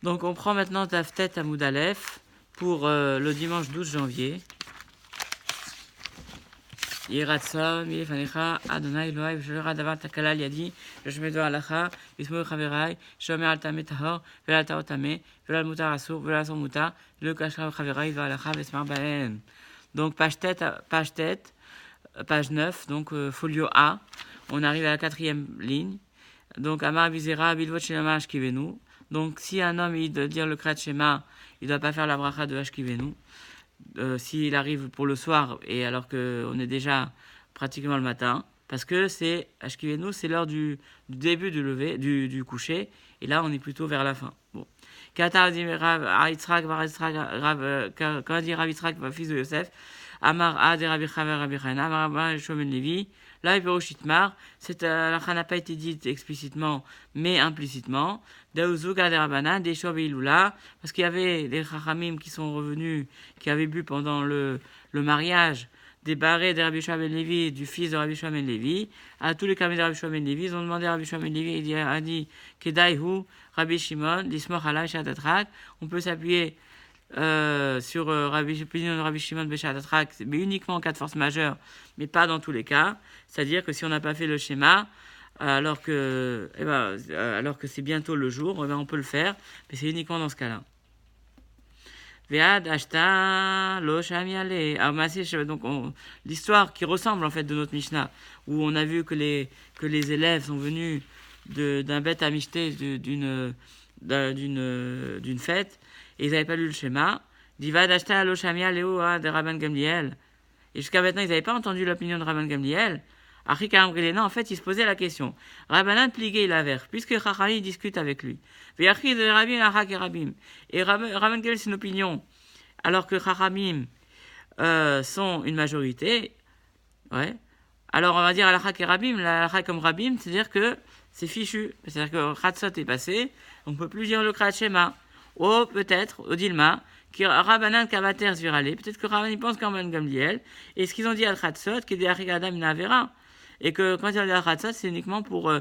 Donc on prend maintenant Taftet à Moudalef pour le dimanche 12 janvier. Yiratson, Milefanecha, Adonai Elohai, V'shelera davar takala yadi, V'shmedo alacha, V'ismu chaverai, Shomer al tameh tahor, V'al tahor tameh, V'al mutar asur, V'al asur mutar, Le kashra chaverai, V'alacha, V'esmar baen. Donc page tête, page 9, donc folio A. On arrive à la 4e ligne. Donc Amar Vizera, Bilvot Shelama Ashkivenu. Donc si un homme il doit dire le Krat Shema, il ne doit pas faire la bracha de Ashkivenu. S'il arrive pour le soir et alors qu'on est déjà pratiquement le matin, parce que c'est Ashkivenu, c'est l'heure du début du lever, du coucher, et là on est plutôt vers la fin. Bon. Quand a dit Rav Yitzhak, fils de Yosef, Amar Ad Rabbi Chaver Rabbi Chana, Amar Rabbi Shomen Levi, là il peut Shitmar, cette halakha n'a pas été dite explicitement, mais implicitement. Daouzuga des Rabanan, des Shoveilula, parce qu'il y avait des Chachamim qui sont revenus, qui avaient bu pendant le mariage des barrés de Rabbi Shua ben Levi, du fils de Rabbi Shua ben Levi, à tous les camis de Rabbi Shua ben Levi, ils ont demandé à Rabbi Shua ben Levi, il a dit Kedaihu, Rabbi Shimon, l'Ismoch Alay Shatatrak, on peut s'appuyer sur l'opinion de Rabbi Shimon Beshatatrak, mais uniquement en cas de force majeure, mais pas dans tous les cas. C'est-à-dire que si on n'a pas fait le schéma, alors que c'est bientôt le jour, on peut le faire, mais c'est uniquement dans ce cas-là. Vead ashta lo shamiale. Donc l'histoire qui ressemble en fait de notre Mishnah, où on a vu que les élèves sont venus d'un bête à michté d'une fête, et ils n'avaient pas lu le schéma. Divad ashta lo shamiale de Rabban Gamliel. Et jusqu'à maintenant, ils n'avaient pas entendu l'opinion de Rabban Gamliel. En fait, il se posait la question. Rabbanan pligué il avait, puisque Chachali discute avec lui. Et Rabban Gamliel, c'est une opinion, alors que Chachamim sont une majorité. Ouais. Alors, on va dire Alachak et Rabim, l'Alachak comme Rabim, c'est-à-dire que c'est fichu. C'est-à-dire que Khatsot est passé, on ne peut plus dire le Krat Shema. Ou peut-être, au Dilma, qui Rabbanan Kavater Zvirale, peut-être que Rabbanan pense comme Rabban Gamliel, et ce qu'ils ont dit à Khatsot, qui est des Adam Inavera. Et que quand il y a la Khatsot, c'est uniquement pour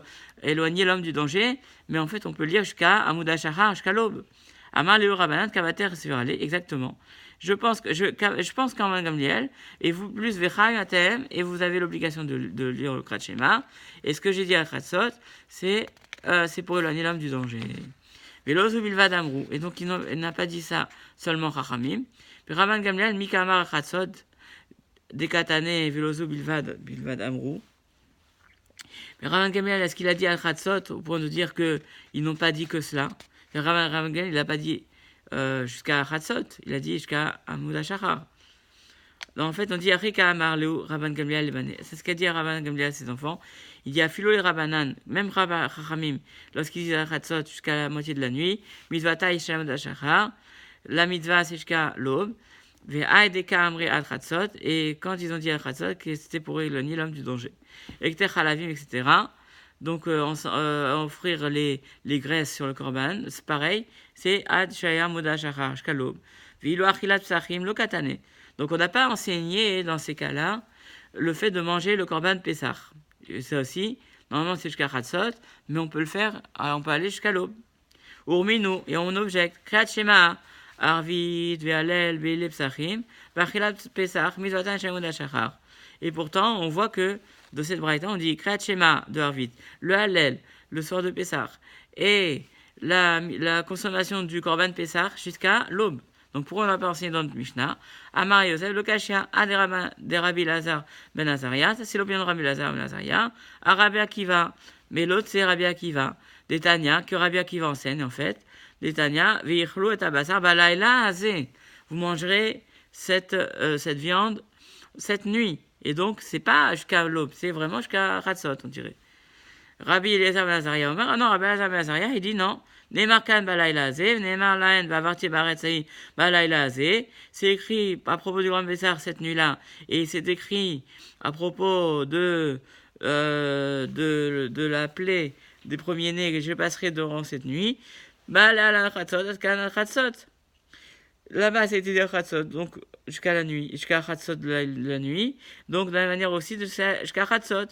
éloigner l'homme du danger, mais en fait, on peut lire jusqu'à Amouda Shachar, jusqu'à l'aube. Amar Léo Rabbanan Kavater Zvirale, exactement. Je pense qu'en Rabban Gamliel, et vous plus Vechaim Atem, et vous avez l'obligation de lire le Krat Shema. Et ce que j'ai dit à Khatsot, c'est pour éloigner l'homme du danger. Velozu Bilvad Amrou. Et donc, il n'a pas dit ça seulement Chachamim. Rabban Gamliel, Mikamar Khatsot, Dekatane, Velozu Bilvad Amrou. Mais Rabban Gamliel, est-ce qu'il a dit à Khatsot au point de dire qu'ils n'ont pas dit que cela? Rabban Gamliel, il n'a pas dit jusqu'à Khatsot, il a dit jusqu'à Amouda Shachar. Donc en fait, on dit Afrika Amar Leu Rabban Gamliel, c'est ce qu'a dit Rabban Gamliel à ses enfants. Il dit à Philo et Rabbanan, même Chachamim, lorsqu'ils disent à Khatsot jusqu'à la moitié de la nuit, Mitzvata Yishem Dashachar, la mitzvah c'est jusqu'à l'aube, Ve'aideka Amri al Khatsot, et quand ils ont dit à Khatsot que c'était pour éloigner l'homme du danger. Ekter Halavim, etc. Donc offrir les graisses sur le korban, c'est pareil, c'est Ad Shaya Moda Shachar, jusqu'à l'aube. Ve'ilo Achilat Psachim Lo Katane. Donc on n'a pas enseigné dans ces cas-là le fait de manger le korban Pessah. C'est aussi, normalement c'est jusqu'à Khatsot, mais on peut le faire, on peut aller jusqu'à l'aube. Urminu, et on objecte, Kriyat Shema, Arvit, Ve'alel, Ve'ile Psachim, Vachilat Pesach, Mizvatan Shemud Shachar. Et pourtant, on voit que dans cette braïta, on dit Kriyat Shema de Arvit, le Hallel, le soir de Pessah, et la consommation du korban Pessah jusqu'à l'aube. Donc pourquoi on n'a pas enseigné dans notre Mishnah? Amar Yosef, le Kashia, a des Rabbi Lazar ben Azaria, ça c'est l'opinion de Rabbi Lazar ben Azaria, à Rabbi Akiva, mais l'autre c'est Rabbi Akiva, des Tanya, que Rabbi Akiva enseigne en fait, des Tanya, Veichlu et Abasar, Balaïla Azé, vous mangerez cette viande cette nuit, et donc c'est pas jusqu'à l'aube, c'est vraiment jusqu'à Khatsot, on dirait. Rabbi Eliezer ben Azaria Omer, ah non, Rabbi Eliezer ben Azaria, il dit non. Neymar Kan Balayla Azé, Neymar Laen Bavarti Baretsaï Balayla Azé. C'est écrit à propos du Grand Bessar cette nuit-là, et c'est écrit à propos de la plaie des premiers-nés que je passerai durant cette nuit. Balala Khatsot, Askan Khatsot. Là-bas, c'est étudié à Khatsot, donc jusqu'à la nuit, jusqu'à Khatsot de la nuit. Donc de la manière aussi jusqu'à Khatsot.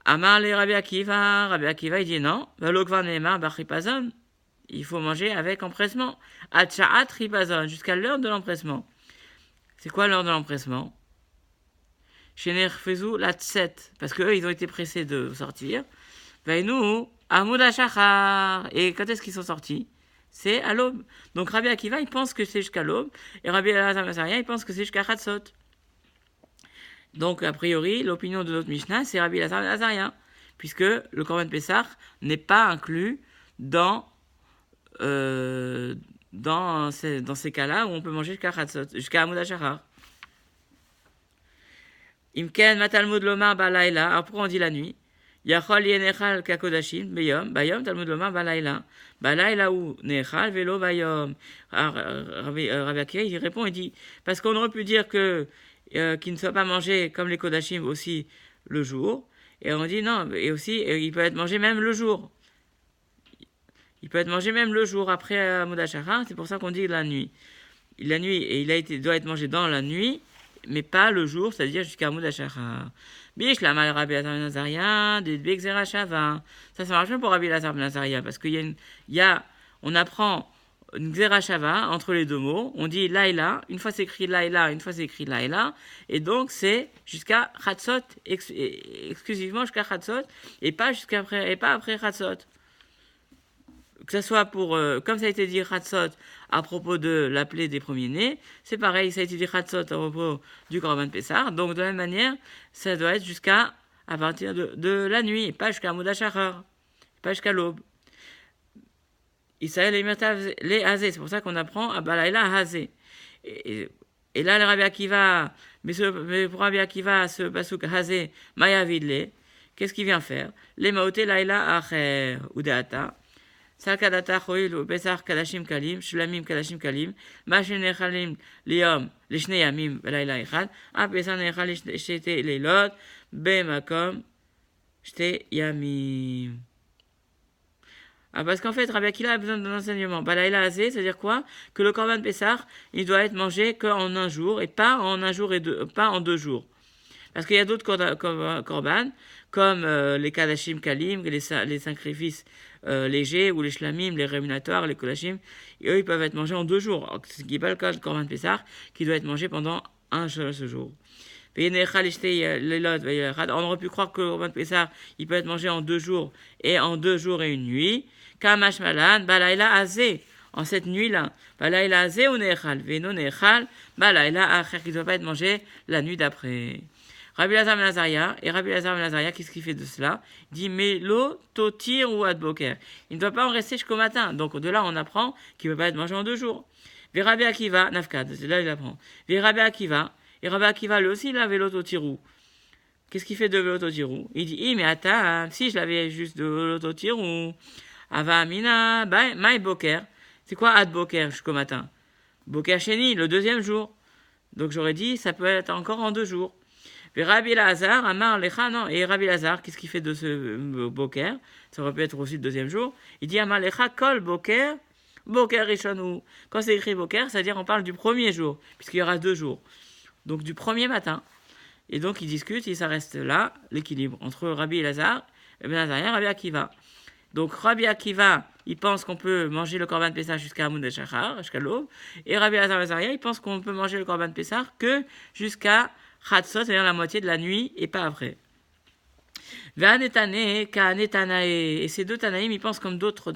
Amar le Rabbi Akiva il dit non. Velokvan Neymar Bachipazon. il faut manger avec empressement. Atcha'at ribazon, jusqu'à l'heure de l'empressement. C'est quoi l'heure de l'empressement? Chez Nerfezou, la tset, parce qu'eux, ils ont été pressés de sortir. Vainu, Hamoud Hashachar. Et quand est-ce qu'ils sont sortis? C'est à l'aube. Donc Rabbi Akiva, il pense que c'est jusqu'à l'aube. Et Rabbi Elazar ben Azaria, il pense que c'est jusqu'à Chatzot. Donc, a priori, l'opinion de notre Mishnah, c'est Rabbi Elazar ben Azaria. Puisque le Korban Pessah n'est pas inclus dans ces cas-là où on peut manger jusqu'à Chatzot, jusqu'à Hamoud Hashachar. Imken matalmud lomar balayla. Alors pourquoi on dit la nuit? Yachol yenechal kakodashim beyom. Bayom talmud lomar balayla. Balayla ou nechal velo bayom. Rabbi Akiva, il répond, il dit, parce qu'on aurait pu dire que qu'il ne soit pas mangé comme les kodashim aussi le jour. Et on dit non, et aussi il peut être mangé même le jour. Il peut être mangé même le jour après Hamoud Hashachar. C'est pour ça qu'on dit la nuit. La nuit, et doit être mangé dans la nuit, mais pas le jour, c'est-à-dire jusqu'à Hamoud Hashachar. Bish la mal Rabbi Elazar ben Azaria, des Bexera Shava. Ça marche bien pour Rabbi Elazar ben Azaria, parce on apprend une Xera Shava entre les deux mots. On dit Laïla, une fois c'est écrit Laïla, une fois c'est écrit Laïla, et donc c'est jusqu'à Chatzot, exclusivement jusqu'à Chatzot, et pas après Chatzot. Que ce soit pour, comme ça a été dit Chatzot à propos de l'appelé des premiers-nés, c'est pareil, ça a été dit Chatzot à propos du Korban Pessah, donc de la même manière, ça doit être à partir de la nuit, pas jusqu'à Hamoud Hashachar, pas jusqu'à l'aube. Israël les Hazé, c'est pour ça qu'on apprend à Balayla Hazé. Et là, le Rabbi Akiva, mais pour Rabbi Akiva, ce pasuk Hazé, Mayavidle, qu'est-ce qu'il vient faire? Les Maoté Laïla Acher, Udeata. Salkadata choil ou besar kadashim kalim, shlamim kadashim kalim, machin nechalim liom, lishne yamim, laila echad, apesar nechal shete leilot, bemakom, shte yamim. Ah, parce qu'en fait, Rabbi Akiva a besoin d'un enseignement. Balaïla azé, c'est-à-dire quoi? Que le korban Pessah, il doit être mangé qu'en un jour, et pas en un jour pas en 2 jours. Parce qu'il y a d'autres korban, comme les kadashim kalim, les sacrifices légers, ou les shlamim, les rémunatoires, les kodashim, eux, ils peuvent être mangés en 2 jours. Ce qui n'est pas le cas du korban Pessah, qui doit être mangé pendant un seul jour. On aurait pu croire que le korban Pessah, il peut être mangé en 2 jours, et en 2 jours et une nuit. Kamash malan, balaïla azé. En cette nuit-là, balaïla azé ou nechal, veno nechal, balaïla acher, qui ne doit pas être mangé la nuit d'après. Rabbi Elazar ben Azaria, qu'est-ce qu'il fait de cela? Il dit, mais l'eau, totir ou adboker. Il ne doit pas en rester jusqu'au matin. Donc de là, on apprend qu'il ne peut pas être mangé en 2 jours. Rabbi Akiva, nafkad, c'est là il apprend. Rabbi Akiva, et Rabbi Akiva, lui aussi, il a vélo totirou. Qu'est-ce qu'il fait de vélo totirou? Il dit, mais attends, si je l'avais juste de vélo totirou. Ava amina, maï boker. C'est quoi adboker jusqu'au matin? Boker sheni, le 2e jour. Donc j'aurais dit, ça peut être encore en 2 jours. Et Rabbi Elazar, Amar Lecha, non. Et Rabbi Elazar, qu'est-ce qu'il fait de ce boker? Ça aurait pu être aussi le 2e jour. Il dit Amar Lecha, Kol boker, boker rishonu. Quand c'est écrit boker, c'est-à-dire on parle du 1er jour, puisqu'il y aura 2 jours. Donc du 1er matin. Et donc ils discutent, et ça reste là, l'équilibre entre Rabbi Elazar, Ben Azaria et Rabbi Akiva. Donc Rabbi Akiva, il pense qu'on peut manger le korban Pessah jusqu'à Hamoud Hashachar, jusqu'à l'aube. Et Rabbi Elazar Ben Azaria, il pense qu'on peut manger le korban Pessah que jusqu'à Chatzot, c'est-à-dire la moitié de la nuit, et pas après. Et ces 2 Tanaïm, ils pensent comme d'autres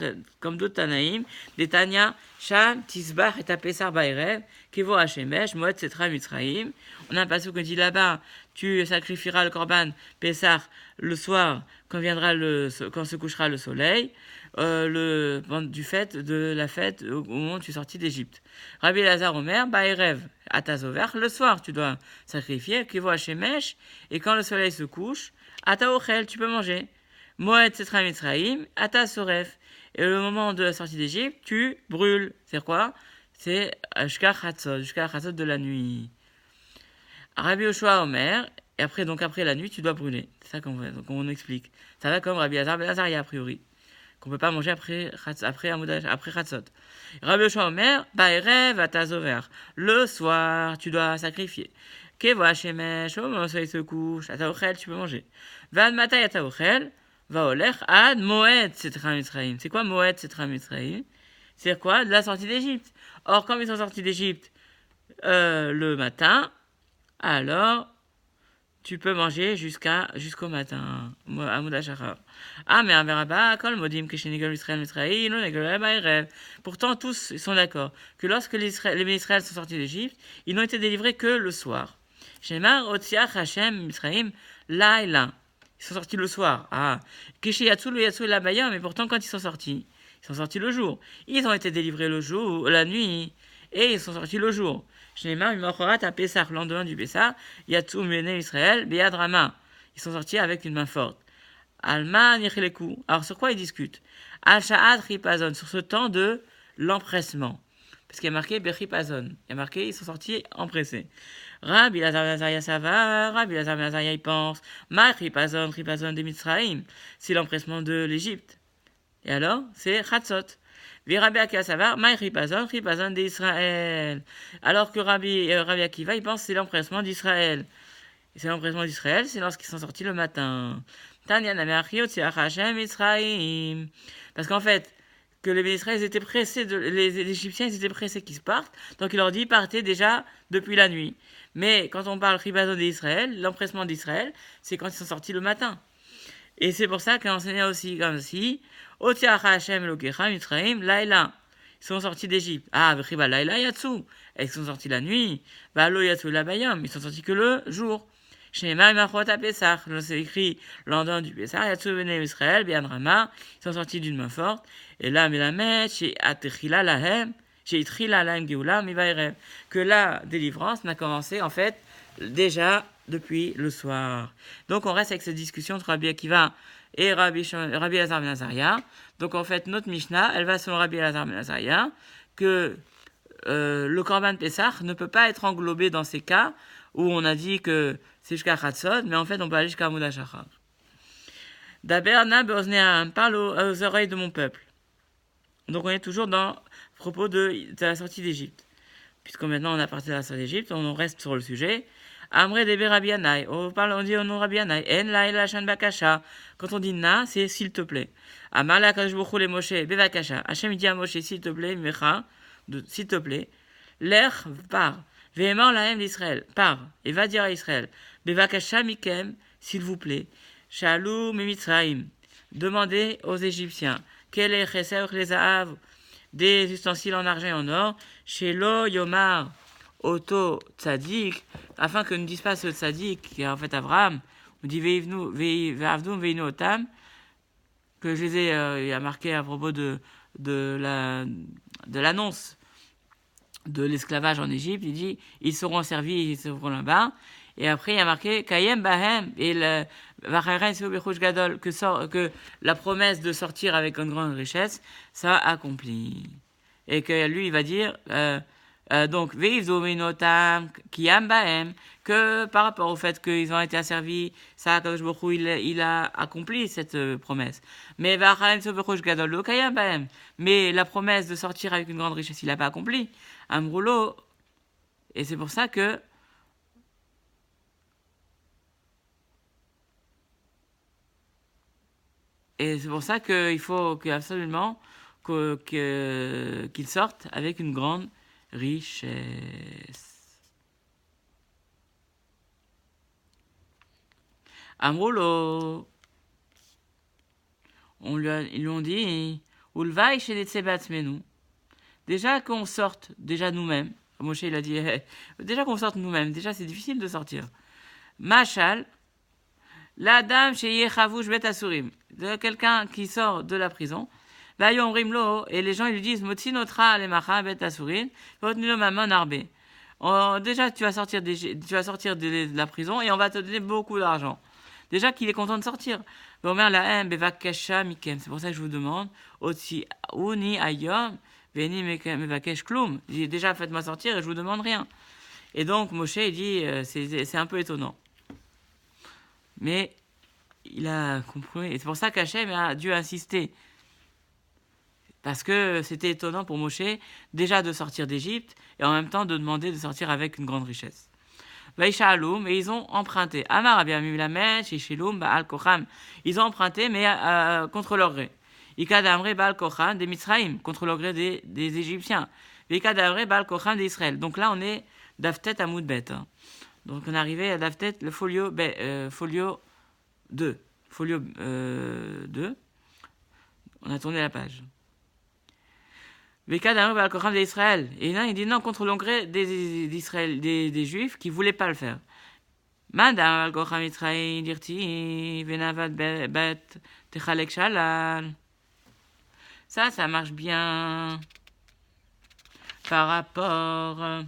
Tanaïm, des Tanya, Sham, Tisbach et Tapessar Baerev, Kevo Hashemesh, Moed Setra Mitzraïm. On a un passage qui dit là-bas, tu sacrifieras le korban Pessah le soir, quand se couchera le soleil, du fait de la fête au moment où tu es sorti d'Égypte. Rabbi Elazar Omer, Baerev, Atazover, le soir tu dois sacrifier, Kevo Hashemesh, et quand le soleil se couche, Ata Ochel, tu peux manger. Moed Setra Mitzraïm, Ata Soref. Et le moment de la sortie d'Égypte, tu brûles. C'est quoi? C'est jusqu'à Chatzot de la nuit. Rabbi Yoshua Omer, et après la nuit, tu dois brûler. C'est ça qu'on explique. Ça va comme Rabbi Elazar Ben Azaria, a priori. Qu'on ne peut pas manger après Chatzot. Rabbi Yoshua Omer, Baerev Ata Zover. Le soir, tu dois sacrifier. Kevo Hashemesh, au moment où le soleil se couche, Ata Ochel, tu peux manger. Van Matay Ata Ochel, va olech ad Moed Setra Mitzraïm. C'est quoi Moed Setra Mitzraïm? C'est quoi? De la sortie d'Égypte. Or, comme ils sont sortis d'Égypte le matin, alors tu peux manger jusqu'au matin. Ah, mais un veraba, kol modim keshenigol Israël Mitzrayim, non negol ba'erev. Pourtant, tous sont d'accord que lorsque les Israël sont sortis d'Égypte, ils n'ont été délivrés que le soir. Shemar otziach Hashem Mitzrayim laila. Ils sont sortis le soir. Ah, Kishiyatsu le yatsu la bayam, mais pourtant, quand ils sont sortis le jour. Ils ont été délivrés le jour, la nuit, et ils sont sortis le jour. Shneimar Mimachorat à Pessah, le lendemain du Pessah, Yatsu Mene Israël, Be'ad Rama. Ils sont sortis avec une main forte. Alma Nicheleku. Alors sur quoi ils discutent? Al-Sha'ad Ripazon, sur ce temps de l'empressement. Parce qu'il y a marqué Bechipazon. Il y a marqué, ils sont sortis empressés. Rabbi Lazar Nazaria ça va, Rabbi Lazar Nazaria il pense. Ma Ripazon de Mitzrayim. C'est l'empressement de l'Égypte. Et alors, c'est Chatzot. Rabbi Akiva Savar, Maï Ripazon d'Israël. Alors que Rabbi Akiva, il pense que c'est l'empressement d'Israël. Et c'est l'empressement d'Israël, c'est lorsqu'ils sont sortis le matin. Tanya Nameachiot, c'est Hashem Israël. Parce qu'en fait, que les Israéliens étaient pressés, les Égyptiens ils étaient pressés qu'ils se partent, donc il leur dit partez déjà depuis la nuit. Mais quand on parle Ripazon d'Israël, l'empressement d'Israël, c'est quand ils sont sortis le matin. Et c'est pour ça qu'on enseignait aussi comme si Otiach Hashem Elokecha Mitzrayim Laila. Ils sont sortis d'Égypte. Ah, Bechiba Laila Yatsu. Ils sont sortis la nuit. Balo Yatsu Labayam. Ils sont sortis que le jour. Shnema Imachot à Pessah. C'est écrit le lendemain du Pessah. Yatsu Bene Israël, Bian Rama. Ils sont sortis d'une main forte. Et là, Melamed, chez Atechila Lahem, chez Itrila Lahem Geoula, Mivaerev. Que la délivrance n'a commencé, en fait, déjà depuis le soir. Donc on reste avec cette discussion entre Rabbi Akiva et Rabbi Elazar ben Azaria. Donc en fait notre Mishnah, elle va selon Rabbi Elazar ben Azaria que le Korban Pessah ne peut pas être englobé dans ces cas où on a dit que c'est jusqu'à Chatzot, mais en fait on peut aller jusqu'à Amud HaShachar. Daber na be'ozneam, parle aux oreilles de mon peuple. Donc on est toujours dans propos de la sortie d'Égypte. Puisque maintenant on a parti de la sortie d'Égypte, on reste sur le sujet. Amre de Rabbi Yannai. On dit au nom de Rabbi Yannai. En laïla shan bakasha. Quand on dit na, c'est s'il te plaît. Amala kadosh baruch hu le Moshe bevakasha. Hachem dit à Moshe s'il te plaît, mecha, s'il te plaît. L'er part. Véhément lahem l'Israël. Part. Et va dire à Israël. Bevakasha mikem, s'il vous plaît. Shalou mimitzraim. Demandez aux Égyptiens. Quel est chesed les ahav? Des ustensiles en argent et en or. Shelo yomar. Auto tzadik, afin que ne dise pas ce tzadik, qui est en fait Abraham, on dit ve'avdum ve'inu otam, que je les ai, il a marqué à propos de l'annonce de l'esclavage en Égypte, il dit ils seront servis, ils seront là-bas, et après il y a marqué kayem bahem, et gadol, que la promesse de sortir avec une grande richesse, ça accomplit. Et que lui il va dire donc, que par rapport au fait qu'ils ont été asservis, ça, il a accompli cette promesse. Mais la promesse de sortir avec une grande richesse, il n'a pas accompli. Amroulo, et c'est pour ça que qu'il faut absolument qu'ils sortent avec une grande richesse. Amroulo, ils lui ont dit, Ulvaï chez les Tsebatzmenu. Déjà qu'on sorte, déjà nous-mêmes. Moshe il a dit, déjà qu'on sorte nous-mêmes, déjà c'est difficile de sortir. Machal, la dame chez Yechavouch Bet Asurim, de quelqu'un qui sort de la prison. Et les gens ils lui disent Motsinotra le macha bet asurin, déjà tu vas sortir de la prison et on va te donner beaucoup d'argent. Déjà qu'il est content de sortir. C'est pour ça que je vous demande Otsi uni ayom veni mevakesh klum. Déjà faites-moi sortir et je vous demande rien. Et donc Moshe il dit c'est un peu étonnant. Mais il a compris et c'est pour ça qu'Hachem a dû insister. Parce que c'était étonnant pour Moshe, déjà de sortir d'Égypte, et en même temps de demander de sortir avec une grande richesse. Vaïsha'aloum, et ils ont emprunté. Amar Rabbi Amilamed, Shishiloum, Ba'al Kocham. Ils ont emprunté, mais contre leur gré. Ika d'Amre Baal Kochan des Mitzraïm, contre le gré des Égyptiens. Ika d'Amre Baal Kochan d'Israël. Donc là, on est d'Aftet à Moudbet. Hein. Donc on est arrivé à d'Aftet, le folio 2. Folio 2. On a tourné la page. Ika d'Amre Baal Kochan d'Israël. Et là, il dit non, contre le gré des Juifs qui ne voulaient pas le faire. Madame Al-Kochan Mitzraïm dirti venavad bet techalek shalal. Ça marche bien par rapport.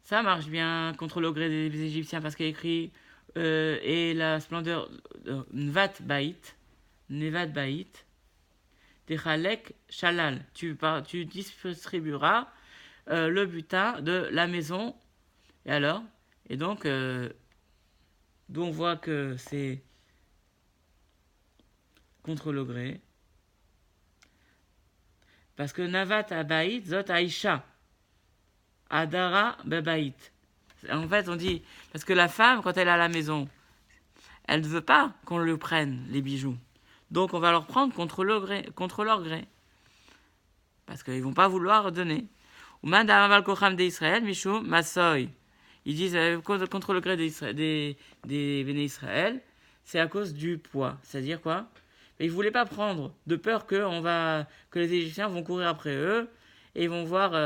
Ça marche bien contre le gré des Égyptiens parce qu'il y a écrit et la splendeur Nvat Bait, Techalek Shalal. Tu distribueras le butin de la maison. Et alors? Et donc, d'où on voit que c'est contre le gré. Parce que Navat Abaït, Zot Aïcha. Adara Babaït. En fait, on dit, parce que la femme, quand elle est à la maison, elle ne veut pas qu'on lui prenne les bijoux. Donc, on va leur prendre contre leur gré. Parce qu'ils ne vont pas vouloir donner. Ou Mandaraval Kocham d'Israël, Michou, Massoy. Ils disent contre le gré des Béné Israël, c'est à cause du poids. C'est-à-dire quoi? Ils ne voulaient pas prendre, de peur que les Égyptiens vont courir après eux et ils vont voir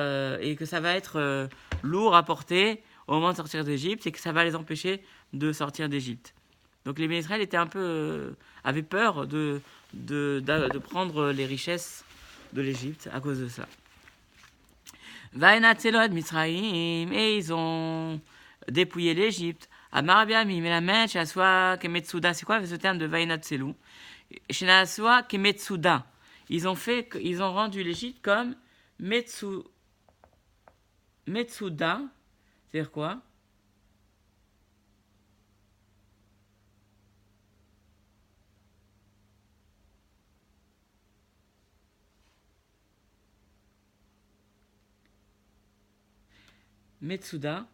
et que ça va être lourd à porter au moment de sortir d'Égypte et que ça va les empêcher de sortir d'Égypte. Donc les Béné Israël étaient un peu avaient peur de prendre les richesses de l'Égypte à cause de ça. Vaïnatzelot Mitzraïm, et ils ont dépouillé l'Égypte. Amarabiami, mais la mèche, Aswa Kemetsuda, c'est quoi ce terme de Vaïnatzelou? Chez Aswa Kemetsuda, ils ont rendu l'Égypte comme Metsuda, c'est-à-dire quoi? Metsuda,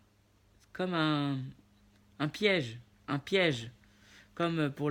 comme un piège, comme pour